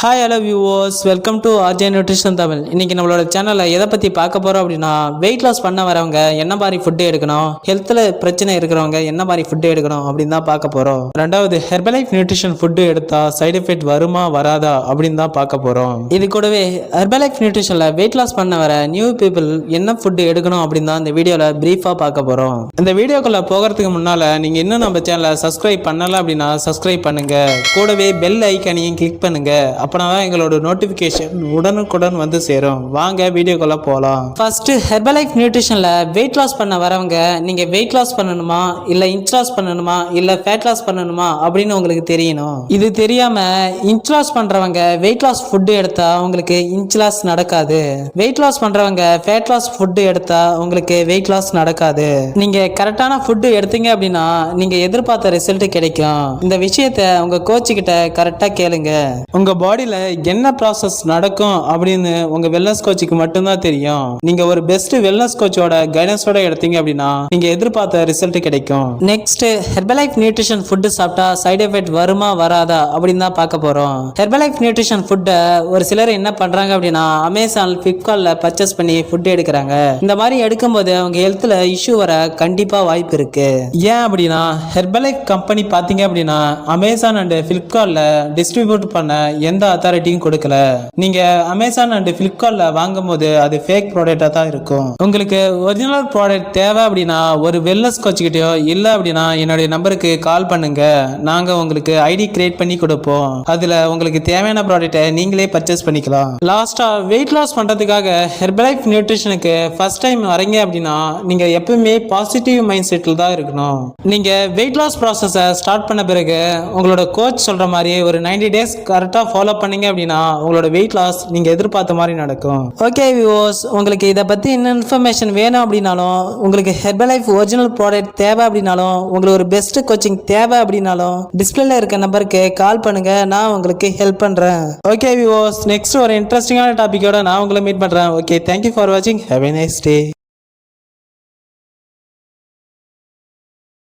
Hi hello viewers, welcome to RJ nutrition Tamil. இன்னைக்கு நம்மளோட சேனலில் எதை பற்றி பார்க்க போகிறோம் அப்படின்னா, வெயிட் லாஸ் பண்ண வரவங்க என்ன மாதிரி ஃபுட்டு எடுக்கணும், ஹெல்த்தில் பிரச்சனை இருக்கிறவங்க என்ன மாதிரி ஃபுட்டு எடுக்கணும் அப்படின்னு தான் பார்க்க போகிறோம். ரெண்டாவது, ஹெர்பலைஃப் நியூட்ரிஷன் ஃபுட்டு எடுத்தால் சைடு எஃபெக்ட் வருமா வராதா அப்படின்னு தான் பார்க்க போகிறோம். இது கூடவே ஹெர்பலைஃப் நியூட்ரிஷனில் வெயிட் லாஸ் பண்ண வர நியூ பீப்புள் என்ன ஃபுட்டு எடுக்கணும் அப்படின்னு தான் இந்த வீடியோவில் ப்ரீஃபாக பார்க்க போகிறோம். இந்த வீடியோக்குள்ளே போகிறதுக்கு முன்னால் நீங்கள் இன்னும் நம்ம சேனலை சப்ஸ்கிரைப் பண்ணலாம் அப்படின்னா சப்ஸ்கிரைப் பண்ணுங்கள். கூடவே பெல் ஐக்கானையும் கிளிக் பண்ணுங்கள். அப்பனா தான் எங்களோட நோட்டிஃபிகேஷன் உடனுக்குடன் வந்து சேரும். வாங்க வீடியோக்குள்ள போகலாம். ஃபர்ஸ்ட், ஹெர்பலைஃப் நியூட்ரிஷன்ல வெயிட் லாஸ் பண்ண வரவங்க, நீங்க வெயிட் லாஸ் பண்ணணுமா இல்ல இன்ச் லாஸ் பண்ணணுமா இல்ல ஃபேட் லாஸ் பண்ணணுமா அப்படின்னு உங்களுக்கு தெரியணும். இது தெரியாம இன்ச் லாஸ் பண்றவங்க வெயிட் லாஸ் ஃபுட் எடுத்தா உங்களுக்கு இன்ச் லாஸ் நடக்காது. வெயிட் லாஸ் பண்றவங்க ஃபேட் லாஸ் ஃபுட் எடுத்தா உங்களுக்கு வெயிட் லாஸ் நடக்காது. நீங்க கரெக்டான ஃபுட் எடுத்தீங்க அப்படின்னா நீங்க எதிர்பார்த்த ரிசல்ட் கிடைக்கும். இந்த விஷயத்த உங்க கோச் கிட்ட கரெக்டா கேளுங்க. உங்க பாடியில என்ன ப்ராசஸ் நடக்கும் அப்படின்னு உங்க வெல்னஸ் கோச்சுக்கு மட்டும்தான் தெரியும். நீங்க ஒரு பெஸ்ட் வெல்னஸ் கோச்சோட கைடன்ஸோட எடுத்தீங்க அப்படின்னா நீங்க எதிர்பார்த்த ரிசல்ட் கிடைக்கும். நெக்ஸ்ட், ஹெர்பலைஃப் நியூட்ரிஷன் ஃபுட் சாப்பிட்டா சைடு எஃபெக்ட் வருமா வராதா அப்படின்னு தான் பார்க்க போறோம். ஹெர்பலைஃப் நியூட்ரிஷன் ஃபுட்டை ஒரு சிலர் என்ன பண்றாங்க அப்படின்னா, அமேசான், பிளிப்கார்ட்ல பர்ச்சேஸ் பண்ணி ஃபுட் எடுக்கிறாங்க. இந்த மாதிரி எடுக்கும்போது அவங்க ஹெல்த்ல இஷ்யூ வர கண்டிப்பா வாய்ப்பு இருக்கு. ஏன் அப்படின்னா, ஹெர்பலைஃப் கம்பெனி பாத்தீங்க அப்படின்னா அமேசான் அண்ட் பிளிப்கார்ட்ல டிஸ்ட்ரிபியூட் பண்ண எந்த அத்தாரிட்டியும் கொடுக்கல. நீங்க அமேசான் அண்ட் பிளிப்கார்ட்ல வாங்கும் போது அது ஃபேக் ப்ராடக்டா தான் இருக்கும். உங்களுக்கு ஒரிஜினல் ப்ராடக்ட் தேவை அப்படின்னா ஒரு வெல்னஸ் கோச் கிட்டயோ இல்ல அப்படின்னா என்னுடைய நம்பருக்கு கால் பண்ணுங்க. நாங்க உங்களுக்கு ஐடி கிரியேட் பண்ணி கொடுப்போம். அதுல உங்களுக்கு தேவையான ப்ராடக்ட்டை நீங்களே பர்ச்சேஸ் பண்ணிக்கலாம். லாஸ்டா, வெயிட் லாஸ் பண்றதுக்காக ஹெர்பலைஃப் நியூட்ரிஷனுக்கு ஃபர்ஸ்ட் டைம் வரீங்க அப்படின்னா நீங்க எப்பவுமே பாசிட்டிவ் மைண்ட் செட்ல தான் இருக்கணும். நீங்க வெயிட் லாஸ் ப்ராசஸை ஸ்டார்ட் பண்ண பிறகு உங்களோட கோச் சொல்ற மாதிரி ஒரு 90 டேஸ் கரெக்டா ஃபாலோ பண்ணீங்க அப்படின்னா உங்களோட வெயிட் லாஸ் நீங்க எதிர்பார்த்த மாதிரி நடக்கும். ஓகே வியூவர்ஸ், உங்களுக்கு இதை பத்தி என்ன இன்ஃபர்மேஷன் வேணும் அப்படின்னாலும், உங்களுக்கு ஹெர்பலைஃப் ஒரிஜினல் ப்ராடக்ட் தேவை அப்படின்னாலும், உங்களுக்கு ஒரு பெஸ்ட் கோச்சிங் தேவை அப்படின்னாலும் டிஸ்பிளேல இருக்க நம்பருக்கு கால் பண்ணுங்க. நான் உங்களுக்கு ஹெல்ப் பண்றேன். ஓகே வியூவர்ஸ், நெக்ஸ்ட் ஒரு இன்ட்ரெஸ்டிங்கான டாபிக்கோட நான் உங்களை மீட் பண்றேன். ஓகே, தேங்க்யூ ஃபார் வாட்சிங். Have a nice day.